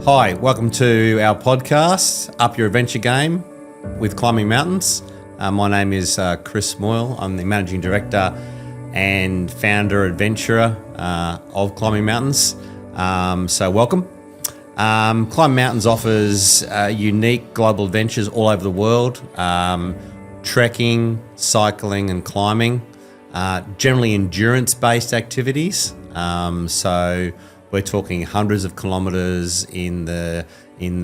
Hi, welcome to our podcast, Up Your Adventure Game with Climbing Mountains. My name is Chris Moyle. I'm the Managing Director and Founder Adventurer of Climbing Mountains. So welcome. Climbing Mountains offers unique global adventures all over the world, trekking, cycling and climbing, generally endurance-based activities. So we're talking hundreds of kilometres certainly in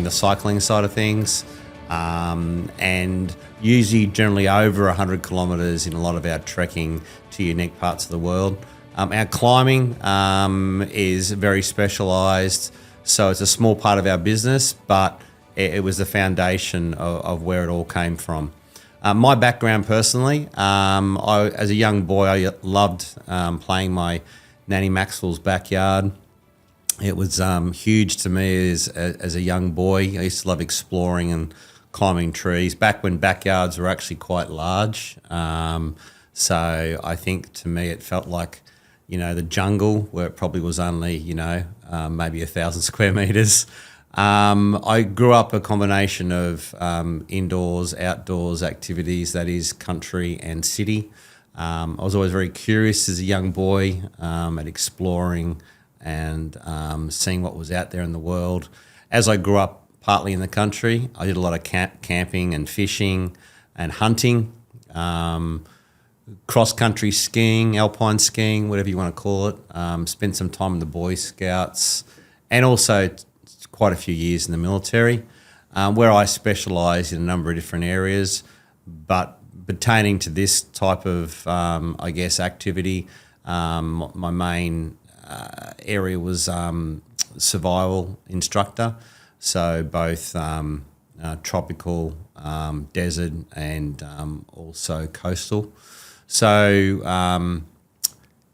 the cycling side of things, and usually generally over 100 kilometres in a lot of our trekking to unique parts of the world. Our climbing is very specialised, so it's a small part of our business, but it was the foundation of where it all came from. My background personally, as a young boy, I loved playing my Nanny Maxwell's backyard. It was huge to me as a young boy. I used to love exploring and climbing trees back when backyards were actually quite large. So I think to me it felt like, the jungle, where it probably was only, maybe 1,000 square metres. I grew up a combination of indoors, outdoors activities, that is country and city. I was always very curious as a young boy at exploring and seeing what was out there in the world. As I grew up partly in the country, I did a lot of camping and fishing and hunting, cross-country skiing, alpine skiing, whatever you want to call it. Spent some time in the Boy Scouts and also quite a few years in the military, where I specialised in a number of different areas, but pertaining to this type of, activity, my main area was survival instructor, so both tropical, desert, and also coastal. So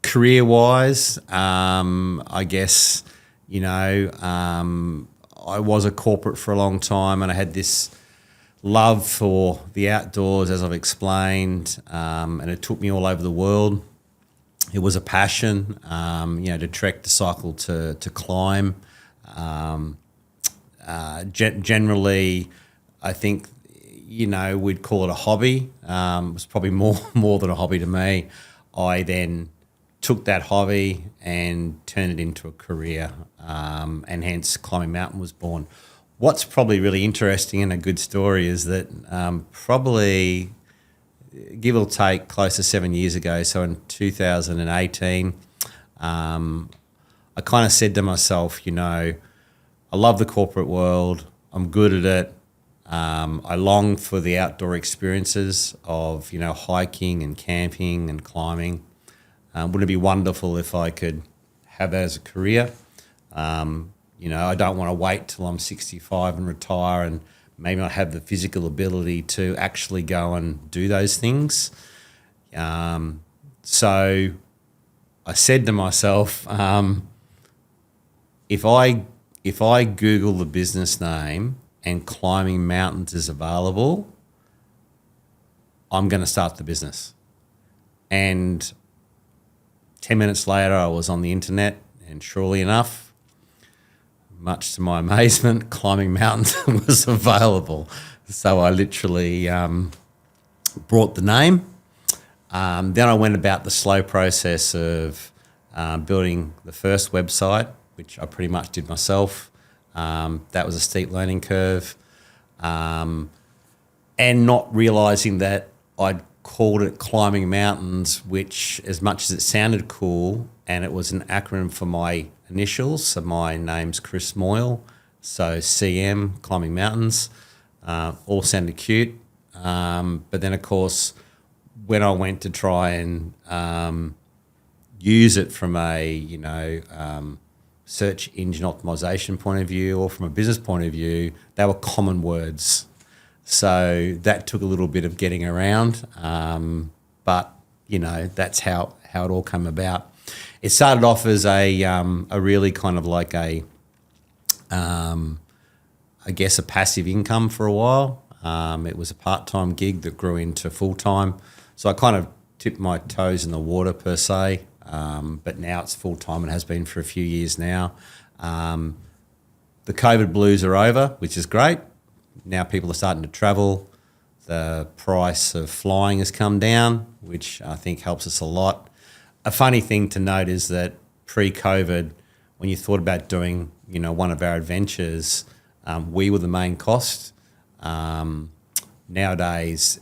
career-wise, I was a corporate for a long time, and I had this love for the outdoors, as I've explained, and it took me all over the world. It was a passion, to trek, to cycle, to climb. Generally, I think, we'd call it a hobby. It was probably more than a hobby to me. I then took that hobby and turned it into a career, and hence Climbing Mountain was born. What's probably really interesting and a good story is that probably, give or take, close to 7 years ago, so in 2018, I kind of said to myself, I love the corporate world. I'm good at it. I long for the outdoor experiences of, hiking and camping and climbing. Wouldn't it be wonderful if I could have that as a career? I don't want to wait till I'm 65 and retire and maybe not have the physical ability to actually go and do those things. So I said to myself, if I Google the business name and Climbing Mountains is available, I'm going to start the business. And 10 minutes later, I was on the internet, and surely enough, much to my amazement, Climbing Mountains was available. So I literally brought the name. Then I went about the slow process of building the first website, which I pretty much did myself. That was a steep learning curve. And not realising that I'd called it Climbing Mountains, which, as much as it sounded cool, and it was an acronym for my initials, so my name's Chris Moyle, so CM, Climbing Mountains, all sounded cute. But then, of course, when I went to try and use it from a, search engine optimization point of view or from a business point of view, they were common words. So that took a little bit of getting around, but, that's how it all came about. It started off as a really kind of like a passive income for a while. It was a part-time gig that grew into full-time. So I kind of tipped my toes in the water per se, but now it's full-time and has been for a few years now. The COVID blues are over, which is great. Now people are starting to travel. The price of flying has come down, which I think helps us a lot. A funny thing to note is that pre-COVID, when you thought about doing, one of our adventures, we were the main cost. Nowadays,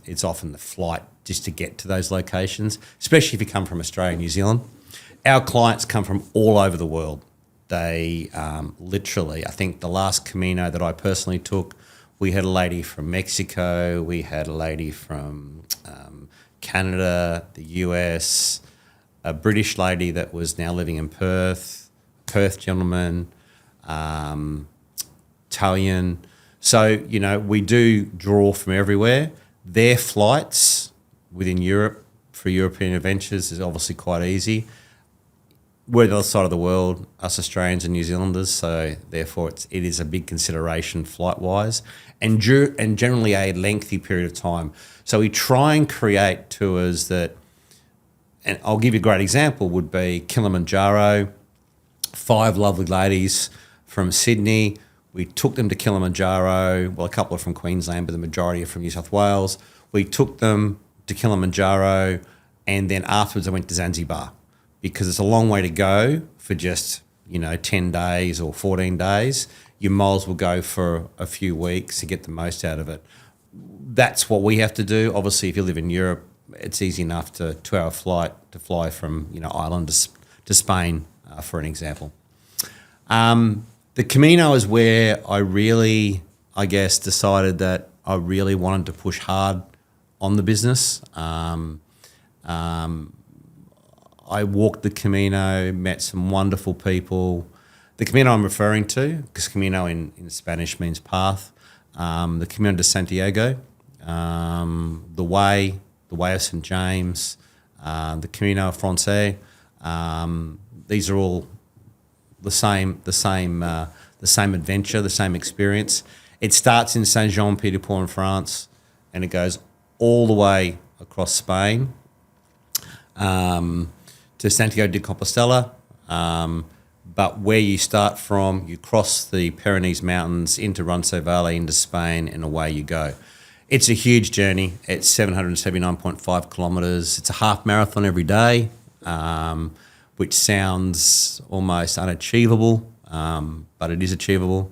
it's often the flight just to get to those locations, especially if you come from Australia and New Zealand. Our clients come from all over the world. They literally, I think the last Camino that I personally took, we had a lady from Mexico, we had a lady from Canada, the US, a British lady that was now living in Perth gentleman, Italian. So, we do draw from everywhere. Their flights within Europe for European adventures is obviously quite easy. We're the other side of the world, us Australians and New Zealanders, so therefore it is a big consideration flight-wise and generally a lengthy period of time. So we try and create tours that, and I'll give you a great example, would be Kilimanjaro, 5 lovely ladies from Sydney. We took them to Kilimanjaro. Well, a couple are from Queensland, but the majority are from New South Wales. We took them to Kilimanjaro, and then afterwards I went to Zanzibar because it's a long way to go for just, 10 days or 14 days. Your miles will go for a few weeks to get the most out of it. That's what we have to do. Obviously, if you live in Europe, it's easy enough to 2-hour flight to fly from, Ireland to Spain, for an example. The Camino is where I really, decided that I really wanted to push hard on the business. I walked the Camino, met some wonderful people. The Camino I'm referring to, because Camino in Spanish means path, the Camino de Santiago, the way of St. James, the Camino Francais. These are all the same adventure, the same experience. It starts in Saint-Jean-Pied-de-Port in France, and it goes all the way across Spain to Santiago de Compostela. But where you start from, you cross the Pyrenees Mountains into Roncesvalles, into Spain, and away you go. It's a huge journey. It's 779.5 kilometres. It's a half marathon every day, which sounds almost unachievable, but it is achievable.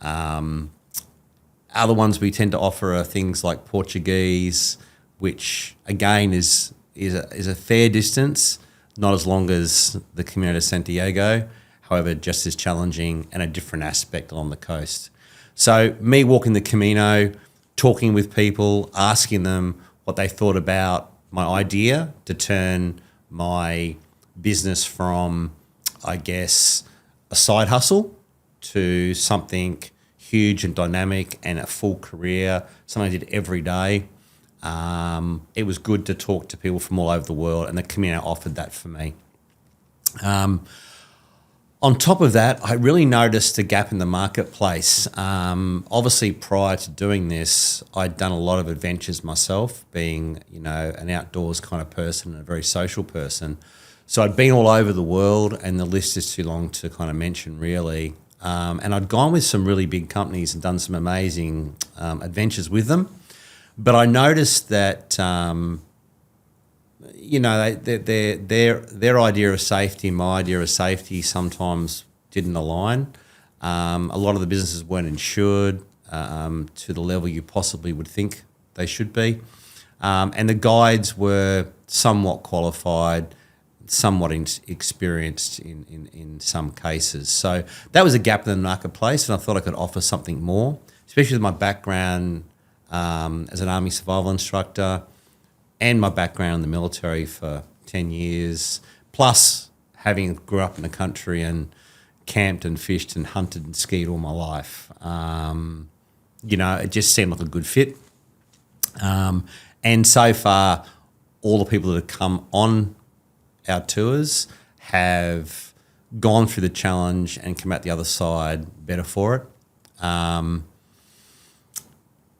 Other ones we tend to offer are things like Portuguese, which again is a fair distance, not as long as the Camino de Santiago, however, just as challenging and a different aspect along the coast. So me walking the Camino, talking with people, asking them what they thought about my idea to turn my business from, a side hustle to something huge and dynamic and a full career, something I did every day. It was good to talk to people from all over the world, and the Camino offered that for me. On top of that, I really noticed a gap in the marketplace. Obviously, prior to doing this, I'd done a lot of adventures myself, being, an outdoors kind of person and a very social person. So I'd been all over the world, and the list is too long to kind of mention, really. And I'd gone with some really big companies and done some amazing adventures with them. But I noticed that, their idea of safety and my idea of safety sometimes didn't align. A lot of the businesses weren't insured to the level you possibly would think they should be. And the guides were somewhat qualified, somewhat experienced in some cases. So that was a gap in the marketplace, and I thought I could offer something more, especially with my background as an Army survival instructor and my background in the military for 10 years, plus having grew up in the country and camped and fished and hunted and skied all my life. It just seemed like a good fit. And so far, all the people that have come on our tours have gone through the challenge and come out the other side better for it.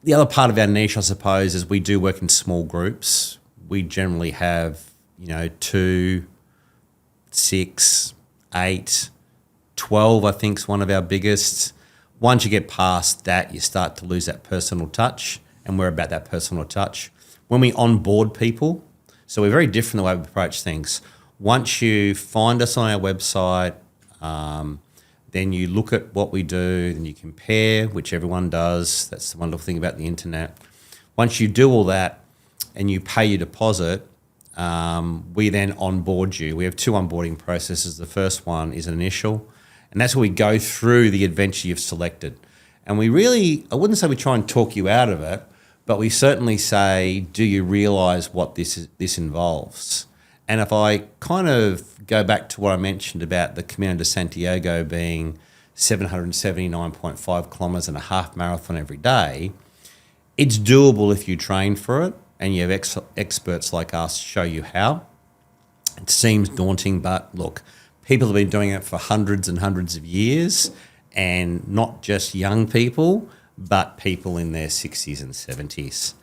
The other part of our niche, I suppose, is we do work in small groups. We generally have, 2, 6, 8, 12, I think is one of our biggest. Once you get past that, you start to lose that personal touch, and we're about that personal touch. When we onboard people, so we're very different the way we approach things. Once you find us on our website, then you look at what we do, then you compare, which everyone does. That's the wonderful thing about the internet. Once you do all that and you pay your deposit, we then onboard you. We have 2 onboarding processes. The first one is an initial, and that's where we go through the adventure you've selected. And we really, I wouldn't say we try and talk you out of it, but we certainly say, do you realise what this involves? And if I kind of go back to what I mentioned about the Camino de Santiago being 779.5 kilometres and a half marathon every day, it's doable if you train for it and you have experts like us show you how. It seems daunting, but look, people have been doing it for hundreds and hundreds of years, and not just young people, but people in their 60s and 70s.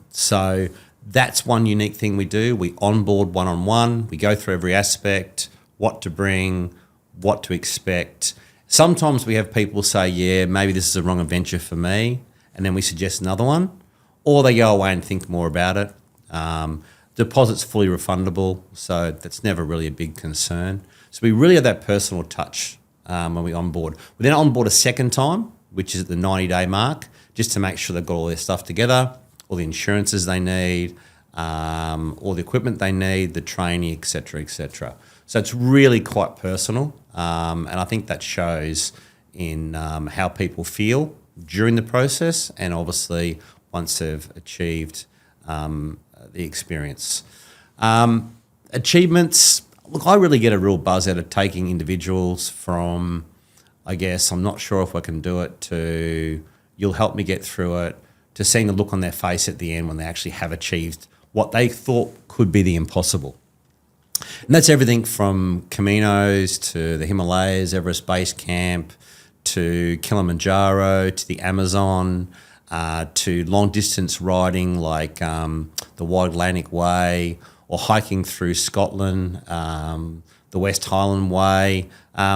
So that's one unique thing we do. We onboard one-on-one. We go through every aspect, what to bring, what to expect. Sometimes we have people say, yeah, maybe this is the wrong adventure for me, and then we suggest another one, or they go away and think more about it. Deposit's fully refundable, so that's never really a big concern. So we really have that personal touch when we onboard. We then onboard a second time, which is at the 90-day mark, just to make sure they've got all their stuff together, all the insurances they need, all the equipment they need, the training, et cetera, et cetera. So it's really quite personal, and I think that shows in how people feel during the process, and obviously once they've achieved the experience. Achievements, look, I really get a real buzz out of taking individuals from, I guess, I'm not sure if I can do it, to you'll help me get through it, to seeing the look on their face at the end when they actually have achieved what they thought could be the impossible. And that's everything from Caminos to the Himalayas, Everest Base Camp, to Kilimanjaro, to the Amazon, to long distance riding like the Wide Atlantic Way, or hiking through Scotland, the West Highland Way,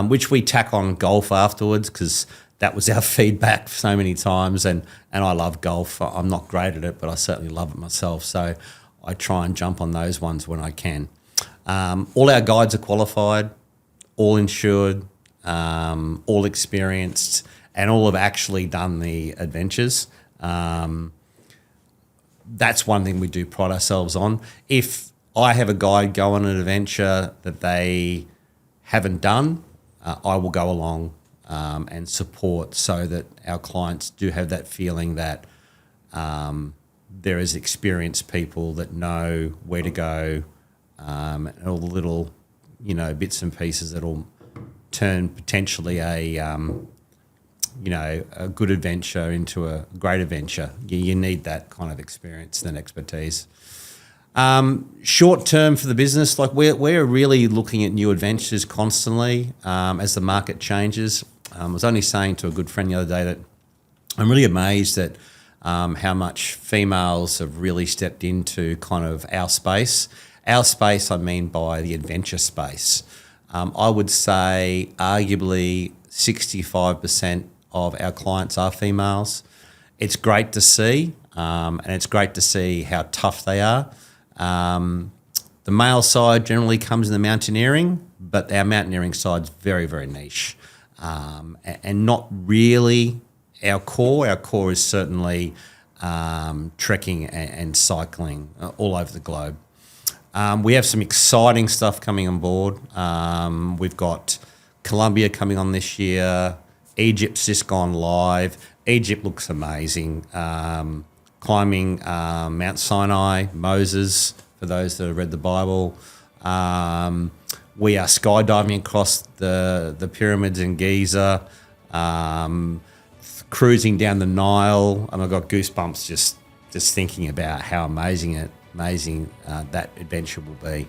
which we tack on golf afterwards because that was our feedback so many times. And I love golf. I'm not great at it, but I certainly love it myself. So I try and jump on those ones when I can. All our guides are qualified, all insured, all experienced, and all have actually done the adventures. That's one thing we do pride ourselves on. If I have a guide go on an adventure that they haven't done, I will go along and support, so that our clients do have that feeling that there is experienced people that know where to go, and all the little, bits and pieces that'll turn potentially a good adventure into a great adventure. You need that kind of experience and expertise. Short term for the business, like we're really looking at new adventures constantly as the market changes. I was only saying to a good friend the other day that I'm really amazed at how much females have really stepped into kind of our space. Our space, I mean by the adventure space. I would say arguably 65% of our clients are females. It's great to see, and it's great to see how tough they are. The male side generally comes in the mountaineering, but our mountaineering side's very, very niche, and not really our core. Our core is certainly trekking and cycling all over the globe. We have some exciting stuff coming on board. We've got Colombia coming on this year. Egypt's just gone live. Egypt looks amazing. Climbing Mount Sinai, Moses, for those that have read the Bible. We are skydiving across the pyramids in Giza, cruising down the Nile, and I've got goosebumps just thinking about how amazing that adventure will be.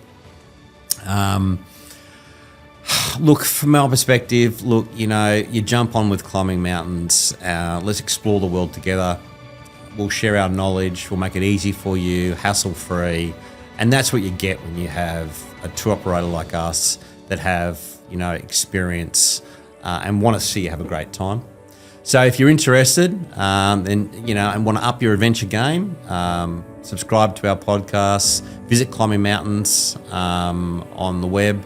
Look, from our perspective, you jump on with climbing mountains. Let's explore the world together. We'll share our knowledge. We'll make it easy for you, hassle-free. And that's what you get when you have a tour operator like us that have, experience and want to see you have a great time. So if you're interested, and want to up your adventure game, subscribe to our podcasts, visit Climbing Mountains on the web,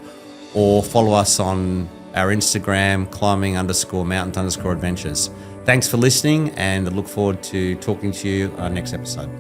or follow us on our Instagram, climbing_mountains_adventures. Thanks for listening, and I look forward to talking to you next episode.